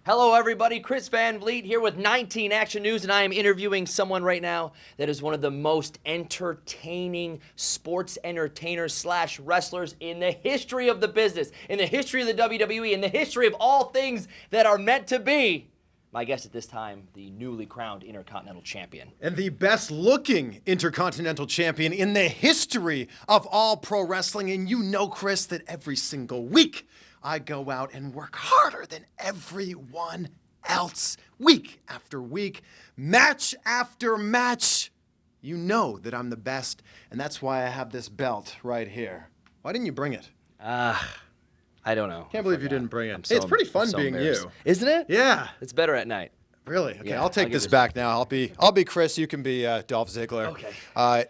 Hello, everybody. Chris Van Vliet here with 19 Action News, and I am interviewing someone right now that is one of the most entertaining sports entertainers / wrestlers in the history of the business, in the history of the WWE, in the history of all things that are meant to be. My guest at this time, the newly crowned Intercontinental Champion. And the best-looking Intercontinental Champion in the history of all pro wrestling. And you know, Chris, that every single week I go out and work harder than everyone else. Week after week, match after match. You know that I'm the best, and that's why I have this belt right here. Why didn't you bring it? I don't know. Can't believe you didn't bring it. Hey, it's pretty fun being you. Isn't it? Yeah. It's better at night. Really? Okay, Yeah, I'll take this back now. I'll be Chris. You can be Dolph Ziggler. Okay.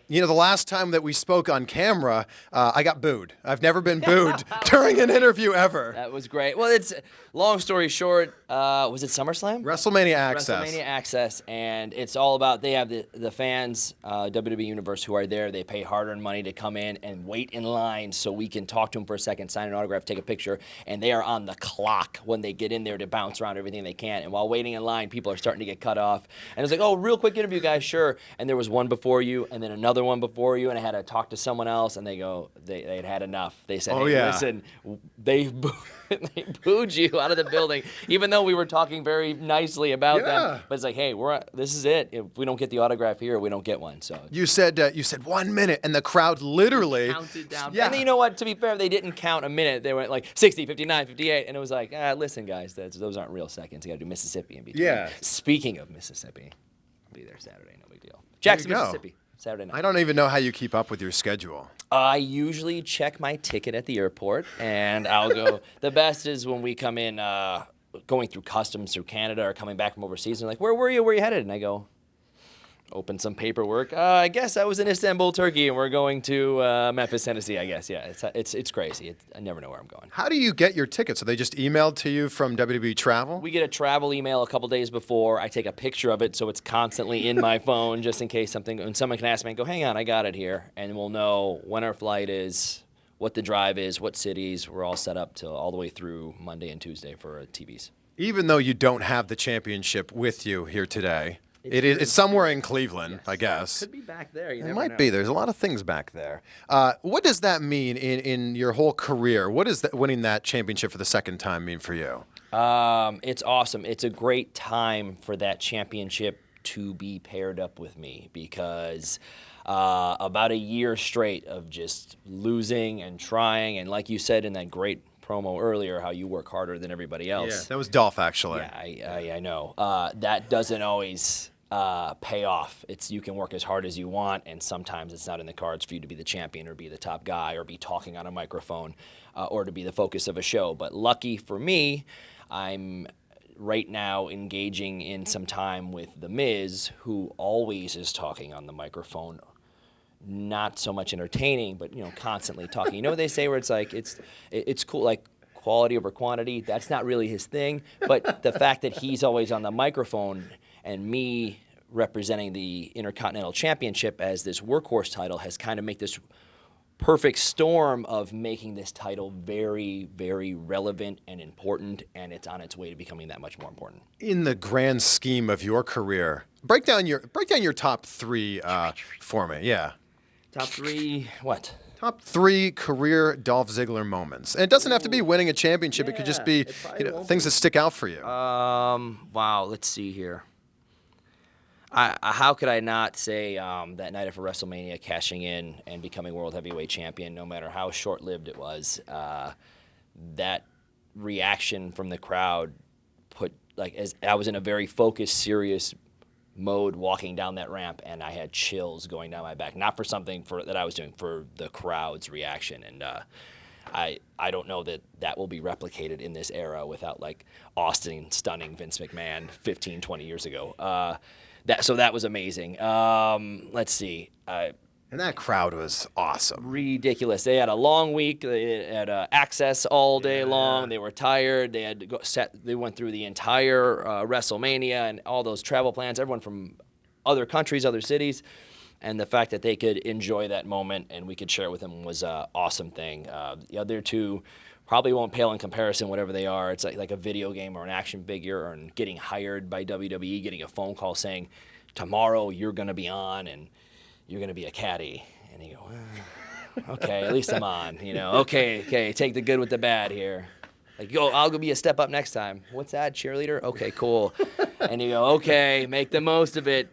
The last time that we spoke on camera, I got booed. I've never been booed during an interview ever. That was great. Well, it's long story short. Was it SummerSlam? WrestleMania Access. WrestleMania Access, and it's all about they have the fans, WWE Universe, who are there. They pay hard-earned money to come in and wait in line so we can talk to them for a second, sign an autograph, take a picture, and they are on the clock when they get in there to bounce around everything they can. And while waiting in line, people are starting to get cut off. And it's like, oh, real quick interview, guys, sure. And there was one before you, and then another one before you, and I had to talk to someone else, and they had had enough. They said, oh, hey, yeah. Listen, they booed you out of the building, even though we were talking very nicely about them. But it's like, hey, this is it. If we don't get the autograph here, we don't get one. So you said 1 minute, and the crowd literally counted down. Yeah. And then, you know what? To be fair, they didn't count a minute. They went like 60, 59, 58, and it was like, listen, guys, those aren't real seconds. You got to do Mississippi in between. Yeah. Speaking of Mississippi, I'll be there Saturday. No big deal. Jackson, There you go. Mississippi, Saturday night. I don't even know how you keep up with your schedule. I usually check my ticket at the airport, and I'll go. The best is when we come in, going through customs through Canada or coming back from overseas. And they're like, where were you? Where are you headed? And I go, open some paperwork. I guess I was in Istanbul, Turkey, and we're going to Memphis, Tennessee, I guess. Yeah, it's crazy. I never know where I'm going. How do you get your tickets? Are they just emailed to you from WWE Travel? We get a travel email a couple days before. I take a picture of it so it's constantly in my phone just in case something, and someone can ask me and go, hang on, I got it here. And we'll know when our flight is, what the drive is, what cities. We're all set up all the way through Monday and Tuesday for TVs. Even though you don't have the championship with you here today, it's somewhere in Cleveland, yes. I guess. Could be back there. You it never might know. be. There's a lot of things back there. What does that mean in your whole career? What does winning that championship for the second time mean for you? It's awesome. It's a great time for that championship to be paired up with me because about a year straight of just losing and trying, and like you said in that great promo earlier, how you work harder than everybody else. Yeah, that was Dolph, actually. Yeah, I know. That doesn't always pay off. You can work as hard as you want, and sometimes it's not in the cards for you to be the champion or be the top guy or be talking on a microphone or to be the focus of a show. But lucky for me, I'm right now engaging in some time with The Miz, who always is talking on the microphone. Not so much entertaining, but constantly talking. You know what they say where it's like it's cool, like quality over quantity. That's not really his thing. But the fact that he's always on the microphone and me representing the Intercontinental Championship as this workhorse title has kind of made this perfect storm of making this title very, very relevant and important, and it's on its way to becoming that much more important. In the grand scheme of your career, break down your top three for me. Yeah. Top three, what? Top three career Dolph Ziggler moments. And it doesn't have to be winning a championship. It could just be things that stick out for you. Wow, let's see here. How could I not say that night of WrestleMania, cashing in and becoming World Heavyweight Champion, no matter how short-lived it was, that reaction from the crowd as I was in a very focused, serious mode walking down that ramp, and I had chills going down my back. Not for something that I was doing, for the crowd's reaction. And I don't know that will be replicated in this era without like Austin stunning Vince McMahon 15, 20 years ago. So that was amazing. Let's see. And that crowd was awesome. Ridiculous. They had a long week. They had access all day long. They were tired. They had to go They went through the entire WrestleMania and all those travel plans. Everyone from other countries, other cities, and the fact that they could enjoy that moment and we could share it with them was an awesome thing. The other two probably won't pale in comparison, whatever they are. It's like a video game or an action figure, or getting hired by WWE, getting a phone call saying, tomorrow you're going to be on and you're going to be a caddy. And you go, okay, at least I'm on, Okay, take the good with the bad here. Like, I'll go be a step up next time. What's that, cheerleader? Okay, cool. And you go, okay, make the most of it.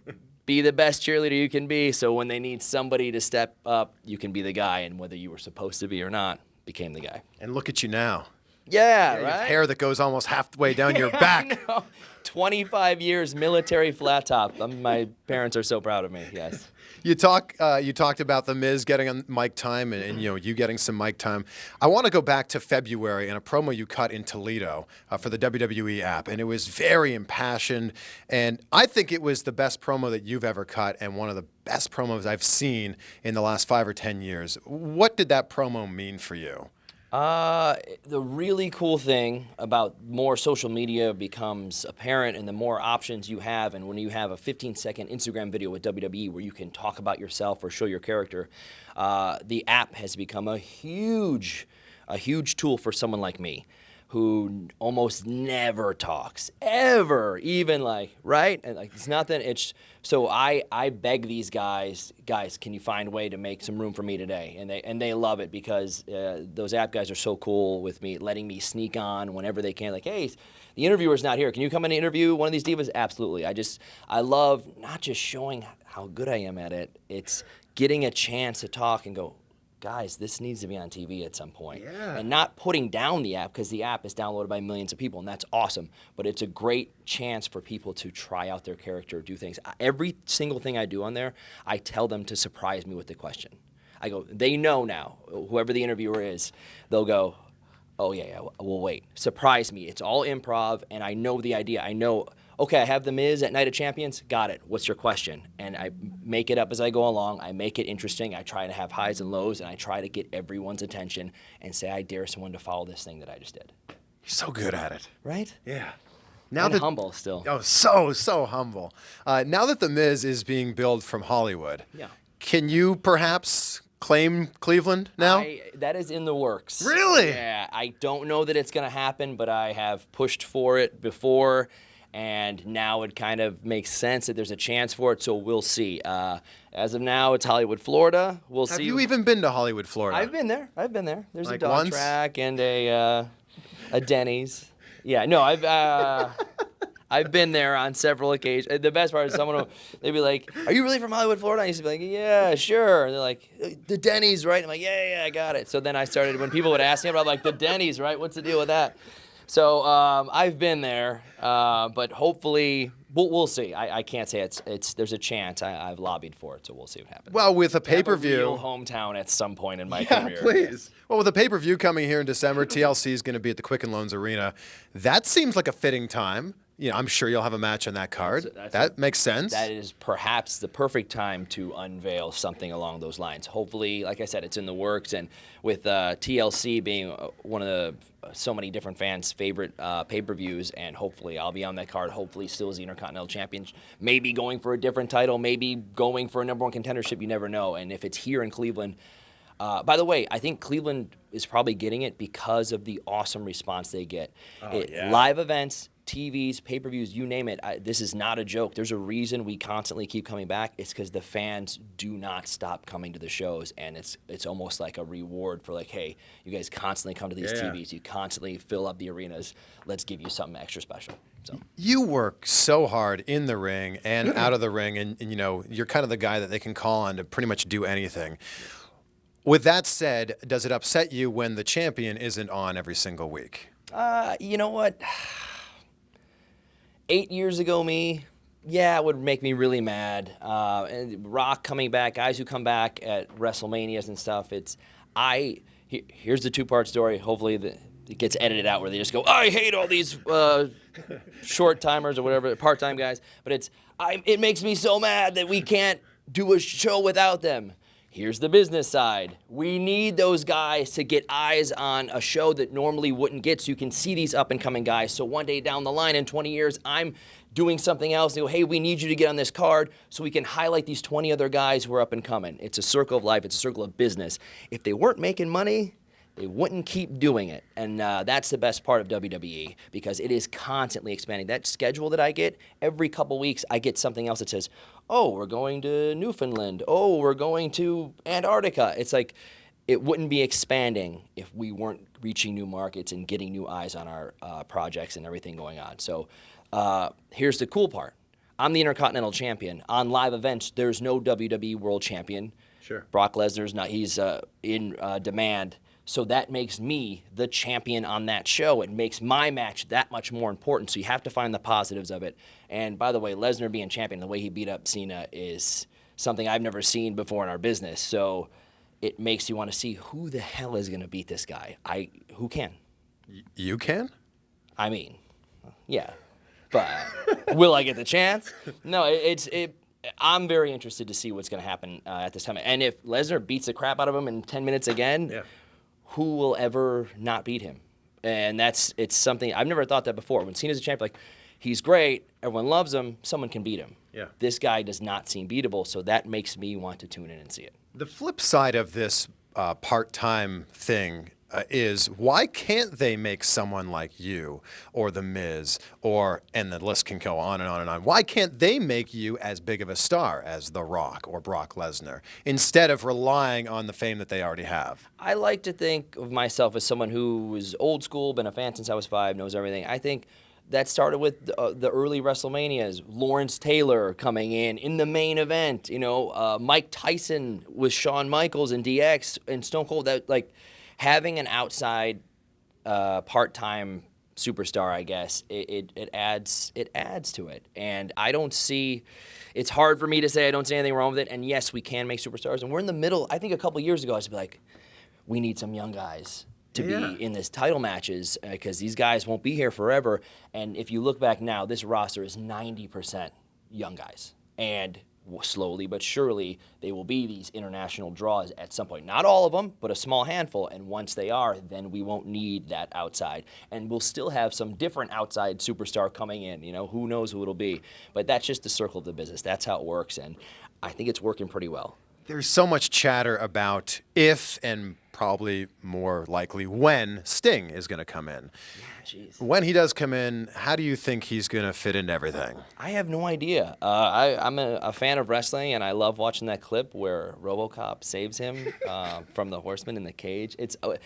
Be the best cheerleader you can be, so when they need somebody to step up, you can be the guy, and whether you were supposed to be or not, became the guy. And look at you now. Yeah, You right? have hair that goes almost halfway down your back. I know. 25 years military flat top. My parents are so proud of me, yes. You talked about The Miz getting on mic time and you getting some mic time. I want to go back to February and a promo you cut in Toledo for the WWE app, and it was very impassioned, and I think it was the best promo that you've ever cut and one of the best promos I've seen in the last 5 or 10 years. What did that promo mean for you? The really cool thing about more social media becomes apparent, and the more options you have, and when you have a 15-second Instagram video with WWE where you can talk about yourself or show your character, the app has become a huge tool for someone like me, who almost never talks, ever, even right? And it's nothing, so I beg these guys, can you find a way to make some room for me today? And they love it, because those app guys are so cool with me, letting me sneak on whenever they can. Like, hey, the interviewer's not here. Can you come in and interview one of these divas? Absolutely. I love not just showing how good I am at it, it's getting a chance to talk and go, guys, this needs to be on TV at some point. Yeah. And not putting down the app, because the app is downloaded by millions of people, and that's awesome. But it's a great chance for people to try out their character, do things. Every single thing I do on there, I tell them to surprise me with the question. I go, they know now, whoever the interviewer is, they'll go, oh yeah, we'll wait. Surprise me. It's all improv, and I know the idea. I know, okay, I have The Miz at Night of Champions. Got it. What's your question? And I make it up as I go along. I make it interesting. I try to have highs and lows, and I try to get everyone's attention and say, I dare someone to follow this thing that I just did. You're so good at it. Right? Yeah. And humble still. Oh, so humble. Now that The Miz is being billed from Hollywood, Yeah. can you perhaps claim Cleveland now? That is in the works. Really? Yeah. I don't know that it's going to happen, but I have pushed for it before, and now it kind of makes sense that there's a chance for it, so we'll see. As of now, it's Hollywood, Florida. We'll see. Have you even been to Hollywood, Florida? I've been there. There's Like a dog once? track and a Denny's. Yeah, no, I've been there on several occasions. The best part is they'd be like, are you really from Hollywood, Florida? I used to be like, yeah, sure. And they're like, the Denny's, right? I'm like, yeah, I got it. So then I started, when people would ask me about, like, the Denny's, right? What's the deal with that? So I've been there, but hopefully, we'll see. I can't say there's a chance. I've lobbied for it, so we'll see what happens. Well, with a Have a pay-per-view. real hometown at some point in my career. Please. Well, with a pay-per-view coming here in December, TLC is going to be at the Quicken Loans Arena. That seems like a fitting time. I'm sure you'll have a match on that card. That makes sense. That is perhaps the perfect time to unveil something along those lines. Hopefully, like I said, it's in the works, and with TLC being one of the so many different fans' favorite pay-per-views, and hopefully I'll be on that card. Hopefully, still as the Intercontinental Champion, maybe going for a different title, maybe going for a #1 contendership. You never know. And if it's here in Cleveland. By the way, I think Cleveland is probably getting it because of the awesome response they get. Live events, TVs, pay-per-views, you name it. This is not a joke. There's a reason we constantly keep coming back. It's because the fans do not stop coming to the shows, and it's almost like a reward for, like, hey, you guys constantly come to these TVs. You constantly fill up the arenas. Let's give you something extra special. So. You work so hard in the ring and out of the ring, and you're kind of the guy that they can call on to pretty much do anything. With that said, does it upset you when the champion isn't on every single week? You know what? 8 years ago, it would make me really mad. And Rock coming back, guys who come back at WrestleManias and stuff. Here's the two-part story. Hopefully it gets edited out where they just go, I hate all these short timers or whatever, part-time guys. But it makes me so mad that we can't do a show without them. Here's the business side. We need those guys to get eyes on a show that normally wouldn't get, so you can see these up-and-coming guys. So one day down the line, in 20 years, I'm doing something else. They go, hey, we need you to get on this card so we can highlight these 20 other guys who are up-and-coming. It's a circle of life. It's a circle of business. If they weren't making money, they wouldn't keep doing it. And that's the best part of WWE, because it is constantly expanding. That schedule that I get, every couple weeks, I get something else that says, oh, we're going to Newfoundland. Oh, we're going to Antarctica. It's like, it wouldn't be expanding if we weren't reaching new markets and getting new eyes on our projects and everything going on. So here's the cool part. I'm the Intercontinental Champion. On live events, there's no WWE World Champion. Sure. Brock Lesnar's not, he's in demand. So that makes me the champion on that show. It makes my match that much more important. So you have to find the positives of it. And by the way, Lesnar being champion, the way he beat up Cena is something I've never seen before in our business. So it makes you want to see who the hell is going to beat this guy. Who can? You can? I mean, yeah. But will I get the chance? No, I'm very interested to see what's going to happen at this time. And if Lesnar beats the crap out of him in 10 minutes again, who will ever not beat him? And it's something, I've never thought that before. When Cena's a champion, like, he's great, everyone loves him, someone can beat him. Yeah. This guy does not seem beatable, so that makes me want to tune in and see it. The flip side of this part-time thing is, why can't they make someone like you or The Miz, and the list can go on and on and on. Why can't they make you as big of a star as The Rock or Brock Lesnar, instead of relying on the fame that they already have? I like to think of myself as someone who is old school, been a fan since I was 5, knows everything. I think that started with the early WrestleManias. Lawrence Taylor coming in the main event. Mike Tyson with Shawn Michaels and DX and Stone Cold. That, like, having an outside part-time superstar, I guess, it adds to it. And I don't see. It's hard for me to say I don't see anything wrong with it. And yes, we can make superstars. And we're in the middle. I think a couple years ago I should be like, we need some young guys to be in this title matches, because these guys won't be here forever. And if you look back now, this roster is 90% young guys. And slowly but surely, they will be these international draws at some point. Not all of them, but a small handful. And once they are, then we won't need that outside. And we'll still have some different outside superstar coming in. Who knows who it'll be. But that's just the circle of the business. That's how it works. And I think it's working pretty well. There's so much chatter about if, and probably more likely when, Sting is going to come in. Yeah, jeez. When he does come in, how do you think he's going to fit into everything? I have no idea. I'm a fan of wrestling, and I love watching that clip where RoboCop saves him from the Horseman in the cage. But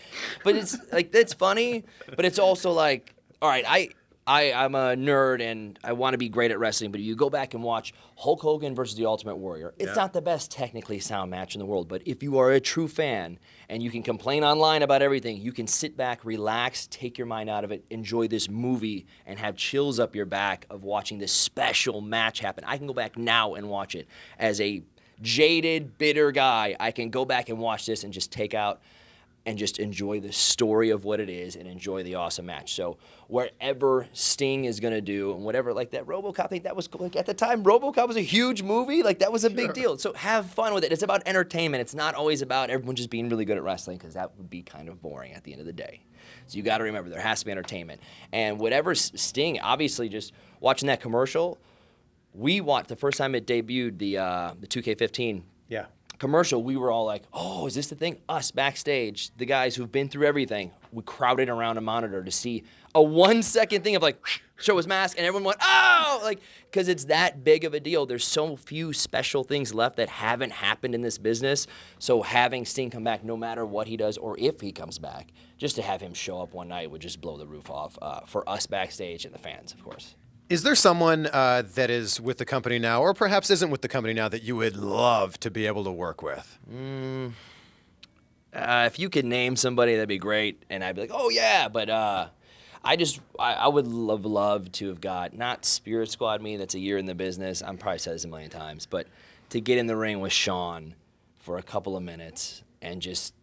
it's like, it's funny, but it's also like, all right, I'm a nerd and I want to be great at wrestling, but you go back and watch Hulk Hogan versus the Ultimate Warrior. It's not the best technically sound match in the world, but if you are a true fan and you can complain online about everything, you can sit back, relax, take your mind out of it, enjoy this movie, and have chills up your back of watching this special match happen. I can go back now and watch it. As a jaded, bitter guy, I can go back and watch this and just take out and just enjoy the story of what it is and enjoy the awesome match. So wherever Sting is going to do, and whatever, like that RoboCop thing, that was, like, at the time, RoboCop was a huge movie. Like, that was a big deal. So have fun with it. It's about entertainment. It's not always about everyone just being really good at wrestling, because that would be kind of boring at the end of the day. So you got to remember, there has to be entertainment. And whatever Sting, obviously, just watching that commercial, we watched the first time it debuted, the 2K15 commercial, we were all like, oh, is this the thing? Us backstage, the guys who've been through everything, we crowded around a monitor to see a 1-second thing of, like, show his mask, and everyone went, oh, like, because it's that big of a deal. There's so few special things left that haven't happened in this business. So having Sting come back, no matter what he does or if he comes back, just to have him show up one night would just blow the roof off for us backstage and the fans, of course. Is there someone that is with the company now, or perhaps isn't with the company now, that you would love to be able to work with? If you could name somebody, that'd be great, and I'd be like, oh yeah. But I would have loved to have got, not Spirit Squad me, that's a year in the business. I'm probably said this a million times, but to get in the ring with Shawn for a couple of minutes and just.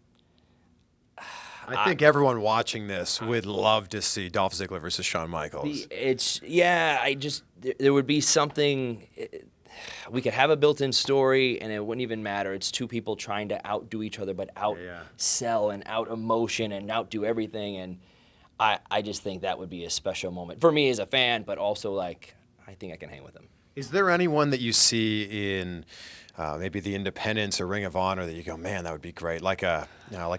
I think everyone watching this would love to see Dolph Ziggler versus Shawn Michaels. There would be something. We could have a built-in story, and it wouldn't even matter. It's two people trying to outdo each other, but outsell and out-emotion and outdo everything. And I just think that would be a special moment for me as a fan, but also, like, I think I can hang with them. Is there anyone that you see in maybe the Independents or Ring of Honor that you go, man, that would be great, like a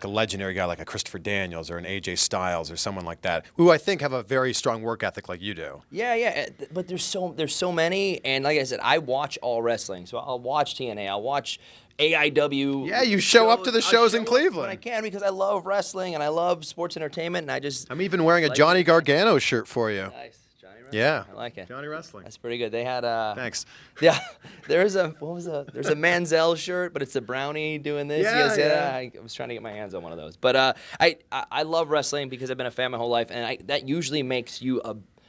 legendary guy like a Christopher Daniels or an AJ Styles or someone like that, who I think have a very strong work ethic like you do? Yeah. But there's so many, and like I said, I watch all wrestling. So I'll watch TNA, I'll watch AIW. Yeah, you show up to the shows in Cleveland. When I can, because I love wrestling and I love sports entertainment, and I'm even wearing a Johnny Gargano shirt for you. Nice. Johnny Wrestling. Yeah. I like it. Johnny Wrestling. That's pretty good. They had Thanks. Yeah, there's a Manziel shirt, but it's a brownie doing this. Yeah, You guys see yeah. that? I was trying to get my hands on one of those. But I love wrestling because I've been a fan my whole life, and that usually makes you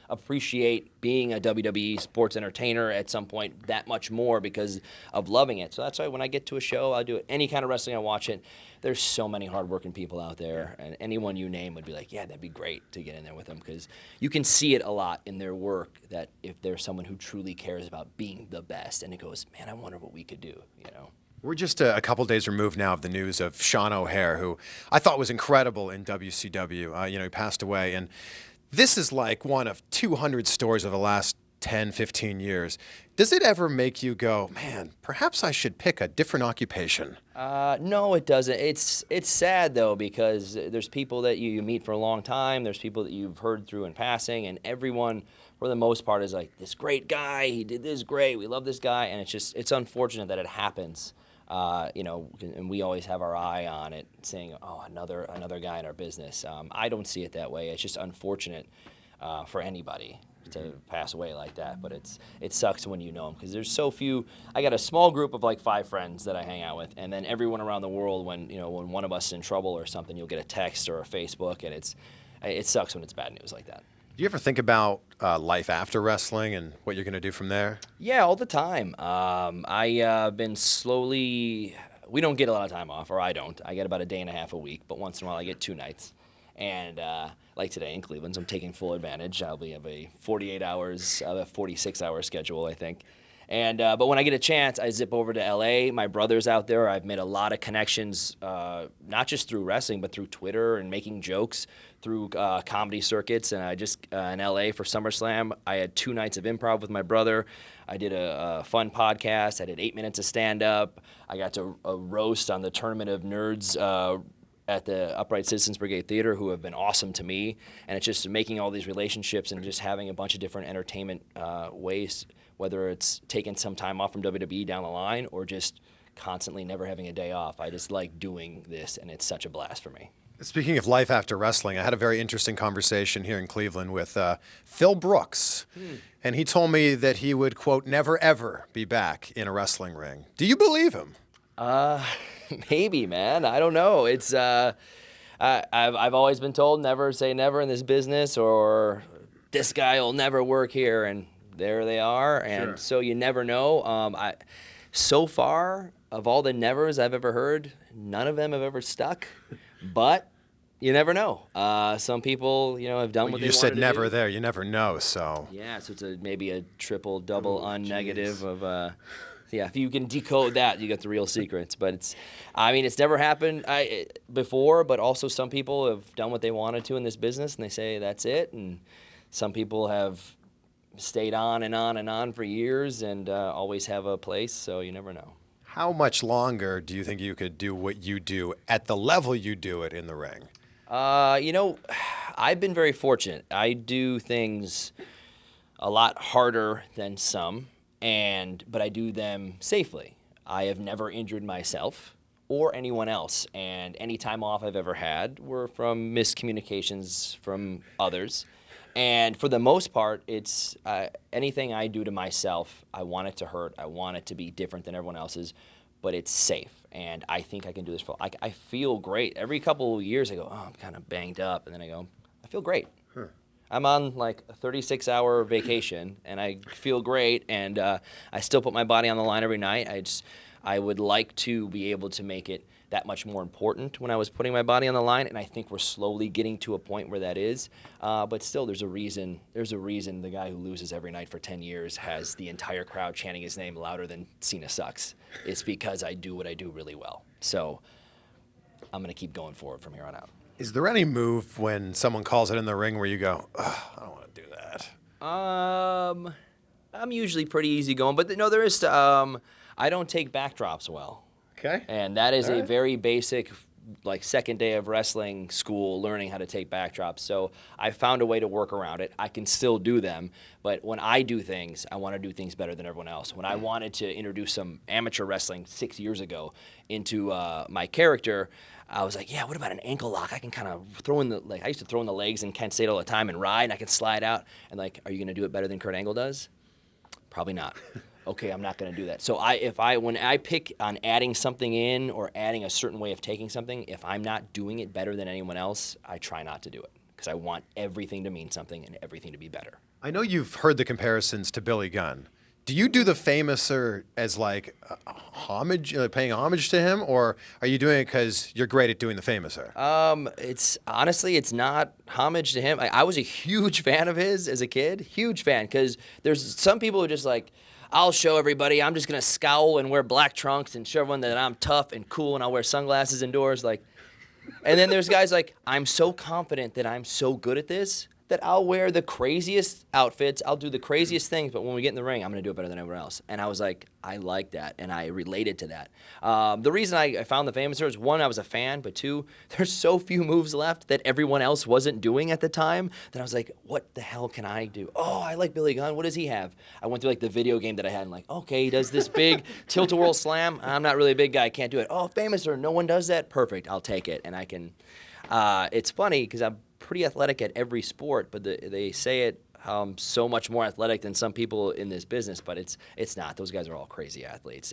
appreciate being a WWE sports entertainer at some point that much more because of loving it. So that's why when I get to a show, I'll do it. Any kind of wrestling, I watch it. There's so many hardworking people out there, and anyone you name would be like, yeah, that'd be great to get in there with them, because you can see it a lot in their work, that if there's someone who truly cares about being the best, and it goes, man, I wonder what we could do, you know? We're just a couple days removed now of the news of Shawn OHair, who I thought was incredible in WCW. He passed away, and this is like one of 200 stories of the last 10, 15 years. Does it ever make you go, man, perhaps I should pick a different occupation? No, it doesn't. It's sad, though, because there's people that you meet for a long time. There's people that you've heard through in passing, and everyone, for the most part, is like, this great guy, he did this great, we love this guy, and it's unfortunate that it happens. And we always have our eye on it, saying, oh, another guy in our business. I don't see it that way. It's just unfortunate for anybody to pass away like that, but it sucks when you know them, because there's so few. I got a small group of like 5 friends that I hang out with, and then everyone around the world, when one of us is in trouble or something, you'll get a text or a Facebook, and it sucks when it's bad news like that. Do you ever think about life after wrestling and what you're going to do from there? Yeah, all the time. I've been slowly. We don't get a lot of time off, or I don't. I get about a day and a half a week, but once in a while I get 2 nights. And like today in Cleveland, so I'm taking full advantage. I'll have a 48 hours, a 46-hour schedule, I think. And but when I get a chance, I zip over to LA. My brother's out there. I've made a lot of connections, not just through wrestling, but through Twitter and making jokes, through comedy circuits. And I just in LA for SummerSlam, I had 2 nights of improv with my brother. I did a fun podcast. I did 8 minutes of stand-up. I got to roast on the Tournament of Nerds at the Upright Citizens Brigade Theater, who have been awesome to me. And it's just making all these relationships and just having a bunch of different entertainment ways, whether it's taking some time off from WWE down the line or just constantly never having a day off. I just like doing this, and it's such a blast for me. Speaking of life after wrestling, I had a very interesting conversation here in Cleveland with Phil Brooks. And he told me that he would, quote, never ever be back in a wrestling ring. Do you believe him? Maybe, man. I don't know. It's I've always been told never say never in this business, or this guy will never work here, and there they are. And so you never know. So far, of all the nevers I've ever heard, none of them have ever stuck. But you never know. Some people, have done what they wanted to do. You just said never there. You never know. So yeah, so it's maybe a triple, double unnegative of. Yeah, if you can decode that, you get the real secrets. But it's never happened before, but also some people have done what they wanted to in this business, and they say that's it. And some people have stayed on and on and on for years and always have a place, so you never know. How much longer do you think you could do what you do at the level you do it in the ring? I've been very fortunate. I do things a lot harder than some. But I do them safely. I have never injured myself or anyone else, and any time off I've ever had were from miscommunications from others. And for the most part, it's anything I do to myself, I want it to hurt. I want it to be different than everyone else's, but it's safe. And I think I can do this for. I feel great. Every couple of years, I go, oh, I'm kind of banged up, and then I go, I feel great. I'm on like a 36-hour vacation, and I feel great, and I still put my body on the line every night. I would like to be able to make it that much more important when I was putting my body on the line, and I think we're slowly getting to a point where that is. But still, there's a reason. There's a reason the guy who loses every night for 10 years has the entire crowd chanting his name louder than Cena sucks. It's because I do what I do really well. So I'm going to keep going forward from here on out. Is there any move when someone calls it in the ring where you go, I don't want to do that? I'm usually pretty easygoing, but no, there is. I don't take backdrops well. Okay. And that is All a right. very basic, like, second day of wrestling school, learning how to take backdrops. So I found a way to work around it. I can still do them, but when I do things, I want to do things better than everyone else. When I wanted to introduce some amateur wrestling 6 years ago into my character, I was like, yeah, what about an ankle lock? I can kind of throw in I used to throw in the legs in Kent State all the time and ride, and I can slide out. And like, are you going to do it better than Kurt Angle does? Probably not. Okay, I'm not going to do that. So when I pick on adding something in or adding a certain way of taking something, if I'm not doing it better than anyone else, I try not to do it because I want everything to mean something and everything to be better. I know you've heard the comparisons to Billy Gunn. Do you do the Famouser as like homage, paying homage to him, or are you doing it because you're great at doing the Famouser? It's not homage to him. I was a huge fan of his as a kid, huge fan, because there's some people who just like, I'll show everybody, I'm just going to scowl and wear black trunks and show everyone that I'm tough and cool and I'll wear sunglasses indoors. And then there's guys like, I'm so confident that I'm so good at this that I'll wear the craziest outfits, I'll do the craziest things, but when we get in the ring, I'm going to do it better than everyone else. And I was like, I like that, and I related to that. The reason I found the Famouser is, one, I was a fan, but two, there's so few moves left that everyone else wasn't doing at the time that I was like, what the hell can I do? Oh, I like Billy Gunn. What does he have? I went through like the video game that I had and like, okay, he does this big tilt-a-whirl slam. I'm not really a big guy. I can't do it. Oh, Famouser, no one does that? Perfect. I'll take it, and I can. It's funny because I'm pretty athletic at every sport, but they say it so much more athletic than some people in this business, but it's not. Those guys are all crazy athletes.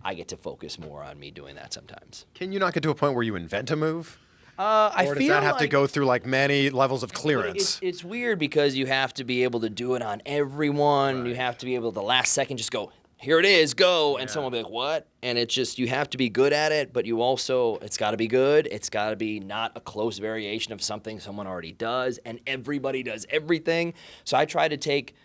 I get to focus more on me doing that sometimes. Can you not get to a point where you invent a move? Or does that have to go through like many levels of clearance? It's weird because you have to be able to do it on everyone. Right. You have to be able to the last second just go, here it is, go, and someone will be like, what? And it's just, you have to be good at it, but you also, it's got to be good. It's got to be not a close variation of something someone already does, and everybody does everything. So I try to take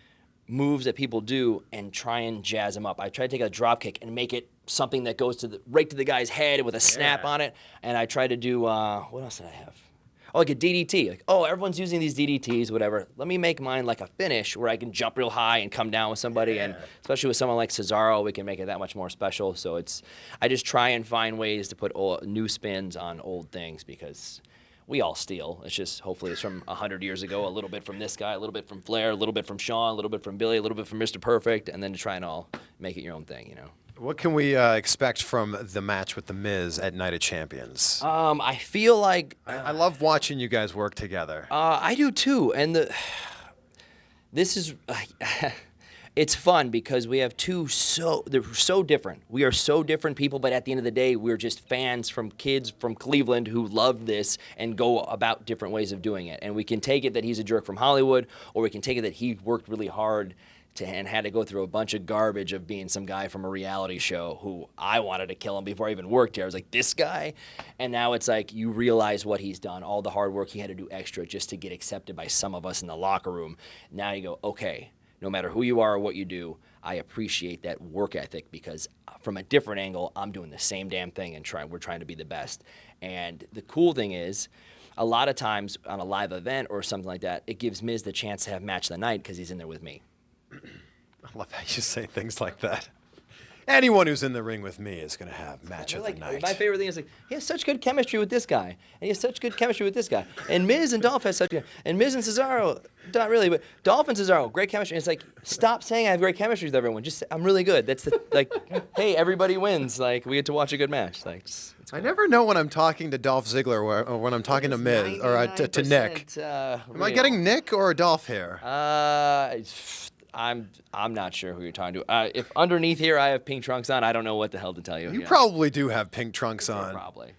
moves that people do and try and jazz them up. I try to take a drop kick and make it something that goes right to the guy's head with a snap on it, and I try to do, what else did I have? Oh, like a DDT. Like, oh, everyone's using these DDTs, whatever. Let me make mine like a finish where I can jump real high and come down with somebody. And especially with someone like Cesaro, we can make it that much more special. So I just try and find ways to put new spins on old things because we all steal. It's just, hopefully it's from 100 years ago, a little bit from this guy, a little bit from Flair, a little bit from Shawn, a little bit from Billy, a little bit from Mr. Perfect, and then to try and all make it your own thing, you know. What can we expect from the match with The Miz at Night of Champions? I feel like I love watching you guys work together. I do too, and this is it's fun because we have they're so different. We are so different people, but at the end of the day, we're just fans from kids from Cleveland who love this and go about different ways of doing it. And we can take it that he's a jerk from Hollywood, or we can take it that he worked really hard and had to go through a bunch of garbage of being some guy from a reality show who I wanted to kill him before I even worked here. I was like, this guy? And now it's like you realize what he's done, all the hard work he had to do extra just to get accepted by some of us in the locker room. Now you go, okay, no matter who you are or what you do, I appreciate that work ethic because from a different angle, I'm doing the same damn thing and we're trying to be the best. And the cool thing is, a lot of times on a live event or something like that, it gives Miz the chance to have match of the night because he's in there with me. I love how you say things like that. Anyone who's in the ring with me is going to have match of the night. My favorite thing is like, he has such good chemistry with this guy, and he has such good chemistry with this guy. And Miz and Dolph has such good, and Miz and Cesaro, not really, but Dolph and Cesaro, great chemistry. And it's like, stop saying I have great chemistry with everyone. Just say, I'm really good. That's hey, everybody wins. Like, we get to watch a good match. Like, it's cool. I never know when I'm talking to Dolph Ziggler or when I'm talking to Miz or to Nick. Am I getting Nick or Dolph here? I'm not sure who you're talking to. If underneath here I have pink trunks on, I don't know what the hell to tell you. You probably do have pink trunks on. Probably.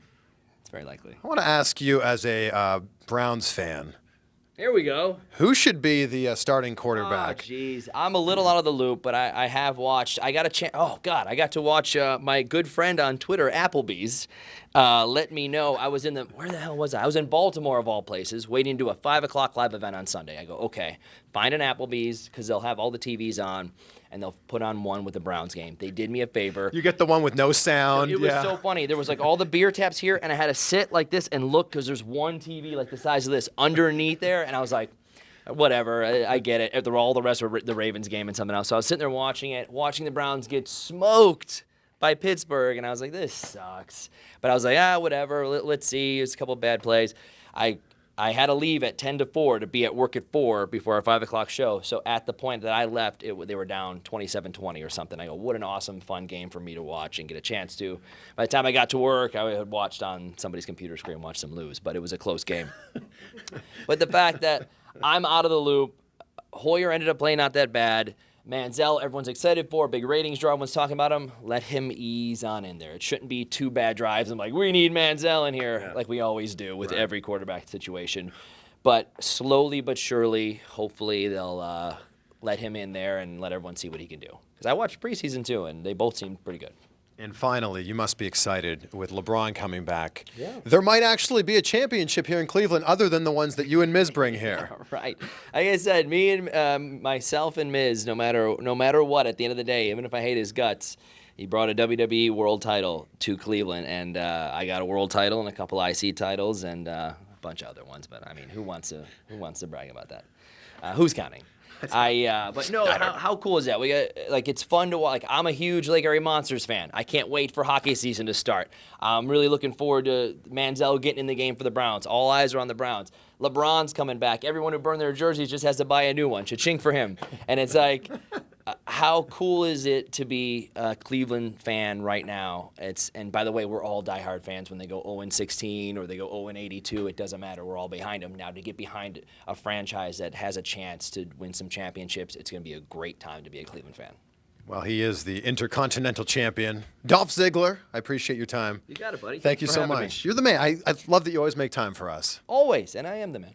It's very likely. I want to ask you as a Browns fan. Here we go. Who should be the starting quarterback? Oh, jeez. I'm a little out of the loop, but I have watched. I got a chance. Oh, God. I got to watch my good friend on Twitter, Applebee's, let me know. I was where the hell was I? I was in Baltimore, of all places, waiting to do a 5 o'clock live event on Sunday. I go, okay, find an Applebee's because they'll have all the TVs on, and they'll put on one with the Browns game. They did me a favor. You get the one with no sound. It was so funny. There was like all the beer taps here, and I had to sit like this and look because there's one TV like the size of this underneath there, and I was like, whatever. I get it. All the rest were the Ravens game and something else. So I was sitting there watching it, watching the Browns get smoked by Pittsburgh, and I was like, this sucks. But I was like, whatever. Let's see. There's a couple of bad plays. I had to leave at 10 to 4 to be at work at 4 before our 5 o'clock show. So at the point that I left, they were down 27-20 or something. I go, what an awesome, fun game for me to watch and get a chance to. By the time I got to work, I had watched on somebody's computer screen, watched them lose, but it was a close game. But the fact that I'm out of the loop, Hoyer ended up playing not that bad. Manziel, everyone's excited for, big ratings draw, everyone's talking about him. Let him ease on in there. It shouldn't be 2 bad drives. I'm like, we need Manziel in here, like we always do with every quarterback situation. But slowly but surely, hopefully they'll let him in there and let everyone see what he can do. Because I watched preseason too, and they both seemed pretty good. And finally, you must be excited with LeBron coming back. Yeah. There might actually be a championship here in Cleveland other than the ones that you and Miz bring here. Right. Like I said, me and myself and Miz, no matter what, at the end of the day, even if I hate his guts, he brought a WWE world title to Cleveland, and I got a world title and a couple IC titles and a bunch of other ones. But I mean, who wants to brag about that? Who's counting? But no, how cool is that? We got, it's fun to watch. Like, I'm a huge Lake Erie Monsters fan. I can't wait for hockey season to start. I'm really looking forward to Manziel getting in the game for the Browns. All eyes are on the Browns. LeBron's coming back. Everyone who burned their jerseys just has to buy a new one. Cha-ching for him. And it's like, how cool is it to be a Cleveland fan right now? And by the way, we're all diehard fans when they go 0-16 or they go 0-82. It doesn't matter. We're all behind them. Now, to get behind a franchise that has a chance to win some championships, it's going to be a great time to be a Cleveland fan. Well, he is the Intercontinental Champion. Dolph Ziggler, I appreciate your time. You got it, buddy. Thank you so much. You're the man. I love that you always make time for us. Always, and I am the man.